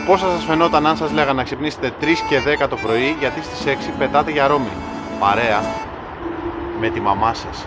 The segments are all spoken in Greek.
Πώς θα σας φαινόταν αν σας λέγα να ξυπνήσετε 3 και 10 το πρωί, γιατί στις 6 πετάτε για Ρώμη. Παρέα με τη μαμά σας.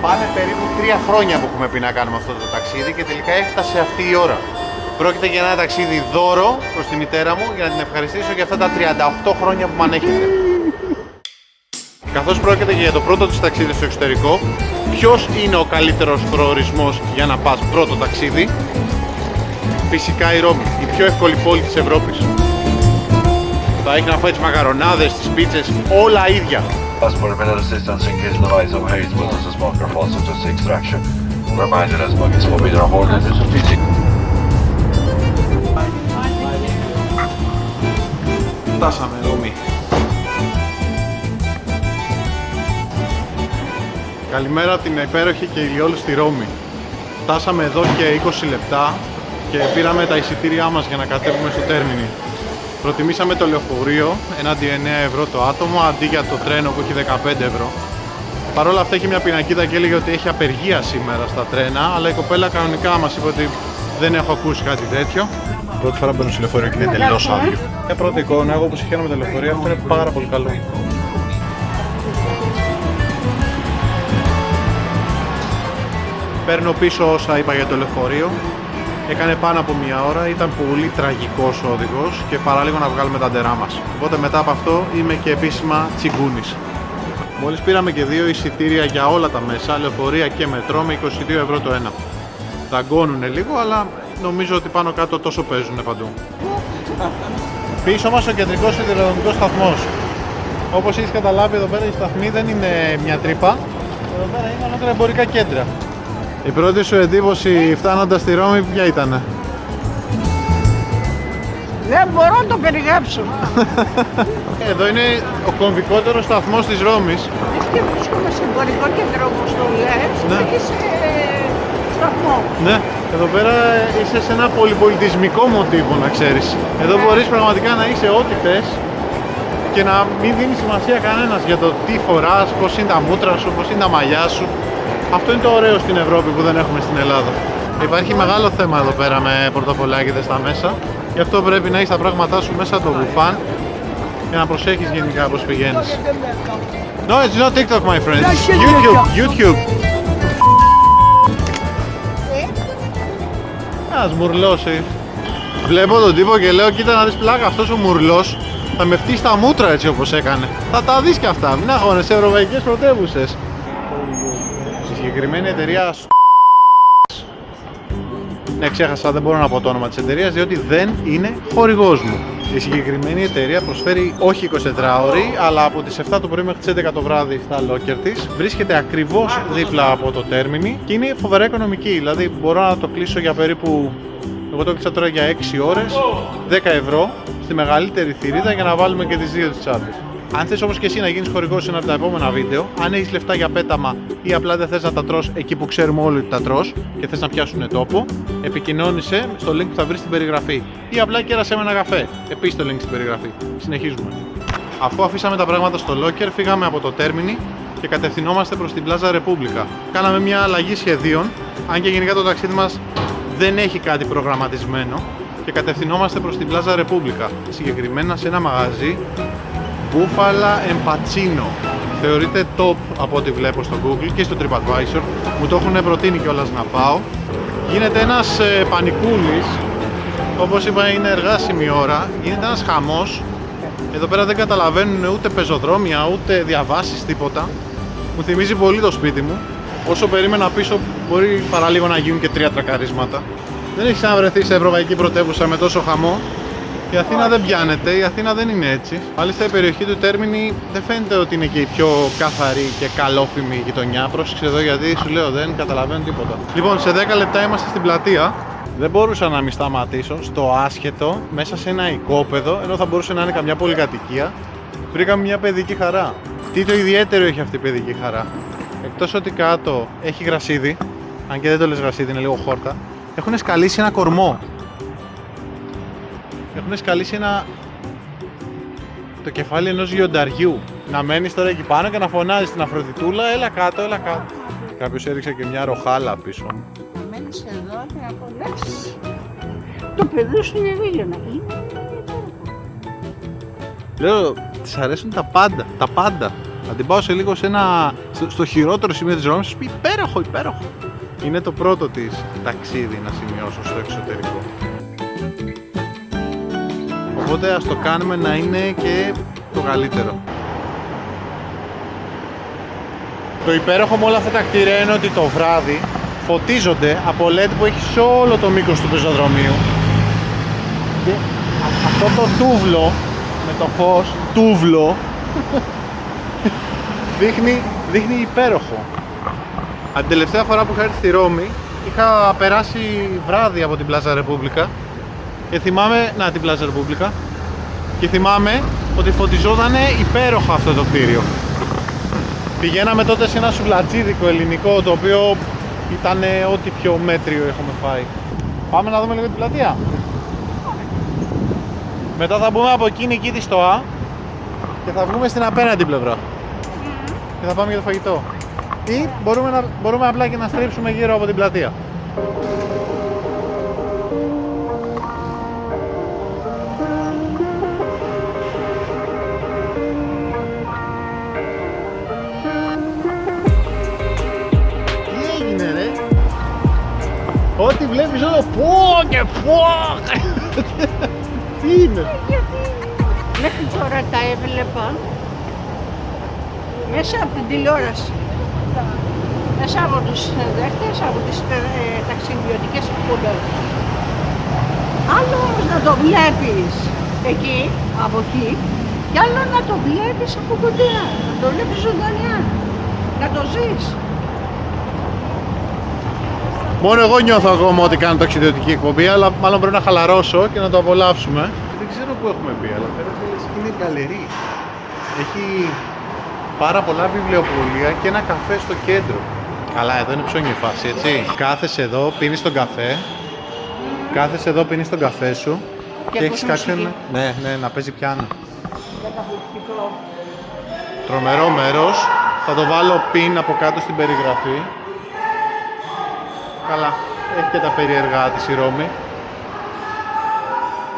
Πάνε περίπου 3 χρόνια που έχουμε πει να κάνουμε αυτό το ταξίδι και τελικά έφτασε αυτή η ώρα. Πρόκειται για ένα ταξίδι δώρο προς τη μητέρα μου για να την ευχαριστήσω για αυτά τα 38 χρόνια που με ανέχεται. Καθώς πρόκειται για το πρώτο της ταξίδι στο εξωτερικό, ποιος είναι ο καλύτερος προορισμός για να πας πρώτο ταξίδι? Φυσικά η Ρώμη, η πιο εύκολη πόλη της Ευρώπης. Θα έχει να φάει τις μακαρονάδες, τις πίτσες, όλα ίδια. Ask for a minute assistance in case the noise overhears with us as smoker falls into extraction. Reminded as buggies will be there aboard this is PC. Φτάσαμε Ρώμη. Καλημέρα από την υπέροχη και ηλιόλουστη Ρώμη. Φτάσαμε εδώ και 20 λεπτά και πήραμε τα εισιτήριά μας για να κατέβουμε στο τέρμινι. Προτιμήσαμε το λεωφορείο έναντι 9 ευρώ το άτομο αντί για το τρένο που έχει 15 ευρώ. Παρ' όλα αυτά έχει μια πινακίδα και έλεγε ότι έχει απεργία σήμερα στα τρένα, αλλά η κοπέλα κανονικά μας είπε ότι δεν έχω ακούσει κάτι τέτοιο. Πρώτη φορά μπαίνω στο λεωφορείο και είναι τελείως άδειο. Μια πρώτη εικόνα, εγώ που συγχαίρω με το λεωφορείο, αυτό είναι πάρα πολύ καλό. Παίρνω πίσω όσα είπα για το λεωφορείο. Έκανε πάνω από μία ώρα, ήταν πολύ τραγικός ο οδηγός και παράλιγο να βγάλουμε τα ντερά μας. Οπότε μετά από αυτό είμαι και επίσημα τσιγκούνης. Μόλις πήραμε και 2 εισιτήρια για όλα τα μέσα, λεωφορεία και μετρό, με 22 ευρώ το ένα. Δαγκώνουνε λίγο, αλλά νομίζω ότι πάνω κάτω τόσο παίζουνε παντού. Πίσω μας ο κεντρικός σιδηροδρομικός σταθμός. Όπως έχεις καταλάβει, εδώ πέρα οι σταθμοί δεν είναι μια τρύπα. Εδώ πέρα είναι ολόκληρα εμπορικά κέντρα. Η πρώτη σου εντύπωση φτάνοντας στη Ρώμη ποια ήτανε? Δεν μπορώ να το περιγράψω. Εδώ είναι ο κομβικότερος σταθμός της Ρώμης. Και βρίσκομαι σε εμπορικό κέντρο όπως το λες, Ναι. και σε σταθμό. Ναι, εδώ πέρα είσαι σε ένα πολυπολιτισμικό μοτίβο, να ξέρεις. Εδώ μπορείς πραγματικά να είσαι ό,τι θες και να μην δίνει σημασία κανένας για το τι φοράς, πώς είναι τα μούτρα σου, πώς είναι τα μαλλιά σου. Αυτό είναι το ωραίο στην Ευρώπη που δεν έχουμε στην Ελλάδα. Υπάρχει μεγάλο θέμα εδώ πέρα με πορτοφολάκιδες στα μέσα. Γι' αυτό πρέπει να έχεις τα πράγματά σου μέσα από το μπουφάν και να προσέχεις γενικά πώς πηγαίνεις. No, it's not TikTok, my friend. It's YouTube. Ένας μουρλός. Βλέπω τον τύπο και λέω, κοίτα να δεις πλάκα, αυτός ο μουρλός θα με φτύσει τα μούτρα έτσι όπως έκανε. Θα τα δεις κι αυτά, μην αγώνες σε ευρωπαϊκές πρωτεύουσες. Η συγκεκριμένη εταιρεία... Ναι, ξέχασα, δεν μπορώ να πω το όνομα της εταιρείας διότι δεν είναι χορηγός μου. Η συγκεκριμένη εταιρεία προσφέρει όχι 24 ώρη, αλλά από τις 7 το πρωί μέχρι τις 11 το βράδυ στα locker της. Βρίσκεται ακριβώς δίπλα από το τέρμινι και είναι φοβερά οικονομική. Δηλαδή μπορώ να το κλείσω για περίπου, εγώ το κλείσα τώρα για 6 ώρες, 10 ευρώ στη μεγαλύτερη θηρίδα για να βάλουμε και τις δύο τις τσάντες. Αν θες όμως και εσύ να γίνεις χορηγός σε ένα από τα επόμενα βίντεο, αν έχεις λεφτά για πέταμα ή απλά δεν θες να τα τρως εκεί που ξέρουμε όλοι ότι τα τρως και θες να πιάσουν τόπο, επικοινώνησε στο link που θα βρεις στην περιγραφή ή απλά κέρασέ με ένα καφέ, επίσης το link στην περιγραφή. Συνεχίζουμε. Αφού αφήσαμε τα πράγματα στο locker, φύγαμε από το τέρμινι και κατευθυνόμαστε προς την Plaza Repubblica. Κάναμε μια αλλαγή σχεδίων, αν και γενικά το ταξίδι μας δεν έχει κάτι προγραμματισμένο και κατευθυνόμαστε προς την Plaza Repubblica, συγκεκριμένα σε ένα μαγαζί Μπούφαλα Εμπατσίνο. Θεωρείται top από ό,τι βλέπω στο Google και στο TripAdvisor. Μου το έχουν προτείνει κιόλας να πάω. Γίνεται ένας πανικούλης. Όπως είπα, είναι εργάσιμη ώρα. Γίνεται ένας χαμός. Εδώ πέρα δεν καταλαβαίνουν ούτε πεζοδρόμια, ούτε διαβάσεις, τίποτα. Μου θυμίζει πολύ το σπίτι μου. Όσο περίμενα πίσω, μπορεί παραλίγο να γίνουν και 3 τρακαρίσματα. Δεν έχει ξαναβρεθεί σε ευρωπαϊκή πρωτεύουσα με τόσο χαμό. Η Αθήνα δεν πιάνεται, η Αθήνα δεν είναι έτσι. Μάλιστα η περιοχή του Τέρμινι δεν φαίνεται ότι είναι και η πιο καθαρή και καλόφημη γειτονιά. Πρόσεξε εδώ γιατί σου λέω δεν καταλαβαίνω τίποτα. Λοιπόν, σε 10 λεπτά είμαστε στην πλατεία. Δεν μπορούσα να μην σταματήσω στο άσχετο μέσα σε ένα οικόπεδο, ενώ θα μπορούσε να είναι καμιά πολυκατοικία. Βρήκαμε μια παιδική χαρά. Τι το ιδιαίτερο έχει αυτή η παιδική χαρά? Εκτός ότι κάτω έχει γρασίδι, αν και δεν το λες γρασίδι, είναι λίγο χόρτα, έχουν σκαλίσει ένα κορμό. Έχουν σκαλίσει το κεφάλι ενός λιονταριού. Να μένεις τώρα εκεί πάνω και να φωνάζεις την Αφροδιτούλα, έλα κάτω, έλα κάτω. Κάποιος έριξε και μια ροχάλα πίσω μου. Να μένεις εδώ και να απολαύσεις. Το παιδί σου είναι Ρίγαινα. Λέω, της αρέσουν τα πάντα, τα πάντα. Να την πάω σε λίγο στο χειρότερο σημείο της Ρώμης, σου πει υπέροχο, υπέροχο. Είναι το πρώτο της ταξίδι να σημειώσω στο εξωτερικό. Οπότε ας το κάνουμε να είναι και το καλύτερο. Το υπέροχο με όλα αυτά τα κτίρια είναι ότι το βράδυ φωτίζονται από LED που έχει σε όλο το μήκος του πεζοδρομίου. Και αυτό το τούβλο με το φως, τούβλο, δείχνει υπέροχο. Την τελευταία φορά που είχα έρθει στη Ρώμη είχα περάσει βράδυ από την Πλάζα Ρεπούμπλικα και θυμάμαι, την Πλάζα Ρεπούμπλικα, και θυμάμαι ότι φωτιζότανε υπέροχα αυτό το κτίριο. Πηγαίναμε τότε σε ένα σουβλατζίδικο ελληνικό, το οποίο ήταν ό,τι πιο μέτριο έχουμε φάει. Πάμε να δούμε λίγο την πλατεία. Μετά θα μπούμε από εκείνη εκεί τη στοά και θα βγούμε στην απέναντι πλευρά. Και θα πάμε για το φαγητό. Ή μπορούμε απλά και να στρίψουμε γύρω από την πλατεία. Τι έγινε ρε? Ό,τι βλέπεις εδώ, πω και πω! Τι είναι? Μέχρι τώρα τα έβλεπα μέσα από την τηλεόραση. Μέσα από τους συνδέχτες, από τις ταξιδιωτικές εκπομπές. Άλλο όμως να το βλέπεις εκεί, από εκεί, και άλλο να το βλέπεις από κοντά, να το βλέπεις ζωντανιά, να το ζεις. Μόνο εγώ νιώθω ακόμα ότι κάνω ταξιδιωτική εκπομπή, αλλά μάλλον πρέπει να χαλαρώσω και να το απολαύσουμε. Δεν ξέρω πού έχουμε πει, αλλά πέρα είναι γκαλερί. Έχει πάρα πολλά βιβλιοπωλεία και ένα καφέ στο κέντρο. Καλά, εδώ είναι ψώνια η φάση, έτσι. Κάθεσαι εδώ, πίνεις τον καφέ. Κάθεσαι εδώ, πίνεις τον καφέ σου. Και έχεις κάποιον. Ναι, να παίζει πιάνο. Καταπληκτικό. Τρομερό μέρος. Θα το βάλω πιν από κάτω στην περιγραφή. Καλά, έχει και τα περίεργά της η Ρώμη.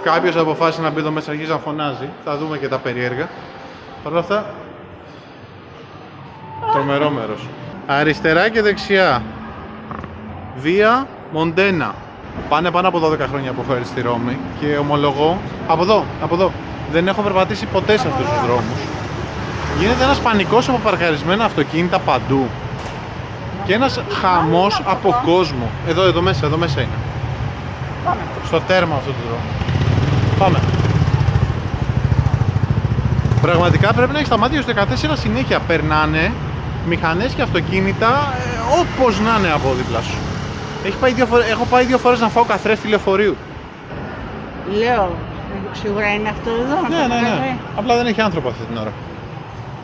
Κάποιος αποφάσισε να μπει εδώ μέσα, αρχίζει να φωνάζει. Θα δούμε και τα περίεργα. Παρ' όλα αυτά, τρομερό μέρος. Αριστερά και δεξιά. Βία Μοντένα. Πάνε πάνω από 12 χρόνια που έχω έρθει στη Ρώμη και ομολογώ, από εδώ, δεν έχω περπατήσει ποτέ σε αυτούς τους δρόμους. Γίνεται ένας πανικός από παρκαρισμένα αυτοκίνητα παντού. Και ένας χαμός από κόσμο. Εδώ μέσα είναι. Πάμε. Στο τέρμα αυτού του δρόμου. Πάμε. Πραγματικά πρέπει να έχεις τα μάτια στους 14 συνέχεια. Περνάνε μηχανές και αυτοκίνητα όπως να είναι από δίπλα σου. Έχω πάει 2 φορές να φάω καθρέφτη λεωφορείου. Λέω, σίγουρα είναι αυτό εδώ. Ναι. Απλά δεν έχει άνθρωπο αυτή την ώρα.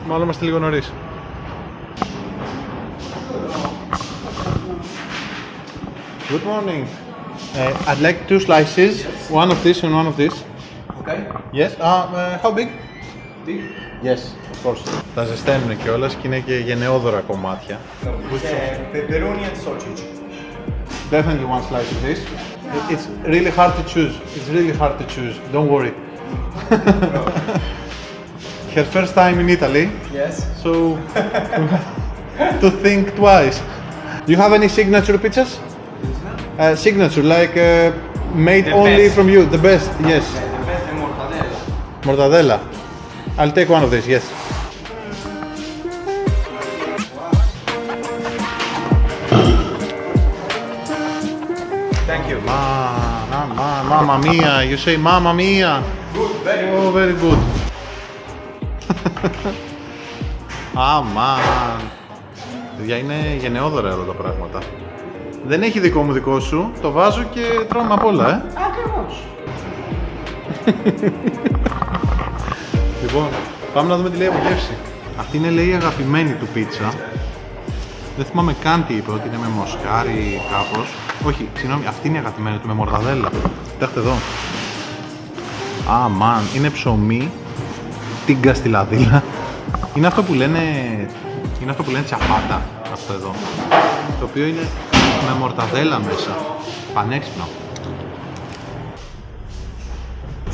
Μάλλον είμαστε λίγο νωρίς. Good morning. I'd like 2 slices, one of this and one of this. Okay. Yes. How big? Big. Yes, of course. Τα ζεσταίνουν κιόλας και είναι και γενναιόδωρα κομμάτια. With pepperoni and sausage. Definitely one slice of this. It's really hard to choose. It's really hard to choose. Don't worry. Her first time in Italy, Yes. so to think twice. Do you have any signature pizzas? Signature, like made The only best. from you. The best, yes. The best the mortadella. Mortadella. I'll take one of these, yes. Thank you. Mamma mia, you say mamma mia. Good, very Oh, good. very good. Man. Παιδιά, είναι γενναιόδωρα εδώ τα πράγματα. Δεν έχει δικό μου δικό σου, το βάζω και τρώμε απ' όλα, Ακριβώς. Λοιπόν, πάμε να δούμε τι λέει από γεύση. Αυτή είναι, λέει, η αγαπημένη του πίτσα. Δεν θυμάμαι καν τι είπε, ότι είναι με μοσχάρι κάπως. Όχι, συγγνώμη, αυτή είναι η αγαπημένη του με μορταδέλα. Κοιτάξτε εδώ. Man, είναι ψωμί, τίγκα στη λαδίλα. Είναι αυτό που λένε τσαπάτα, αυτό εδώ. Το οποίο είναι με μορταδέλα μέσα. Πανέξυπνο.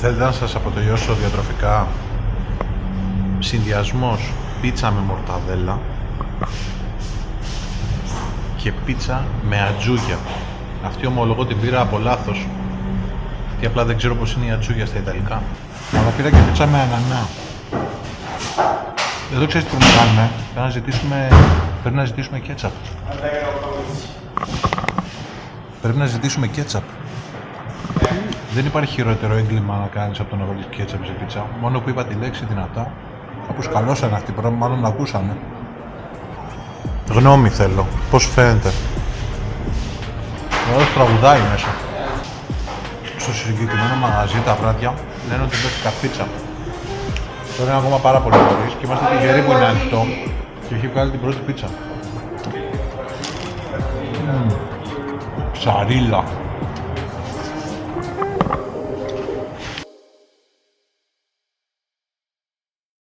Θέλετε να σας αποτελειώσω διατροφικά? Συνδυασμός πίτσα με μορταδέλα και πίτσα με ατζούγια. Αυτή ομολογώ την πήρα από λάθος, γιατί απλά δεν ξέρω πως είναι η ατζούγια στα Ιταλικά. Αλλά πήρα και πίτσα με ανανά. Εδώ ξέρεις τι πρέπει να κάνουμε? Πρέπει να ζητήσουμε κέτσαπ. Πρέπει να ζητήσουμε κέτσαπ. Δεν υπάρχει χειρότερο έγκλημα να κάνεις από το να βάλεις κέτσαπ σε πίτσα. Μόνο που είπα τη λέξη δυνατά, όπως καλώσανε αυτοί, πρέπει μάλλον να ακούσανε. Γνώμη θέλω. Πώς φαίνεται? Εδώ τραγουδάει μέσα. Στο συγκεκριμένο μαγαζί τα βράδια λένε ότι πέφτει πίτσα. Τώρα είναι ακόμα πάρα πολύ νωρίς και είμαστε τυχεροί που είναι ανοιχτό και έχει βγάλει την πρώτη πίτσα. Ψαρίλα.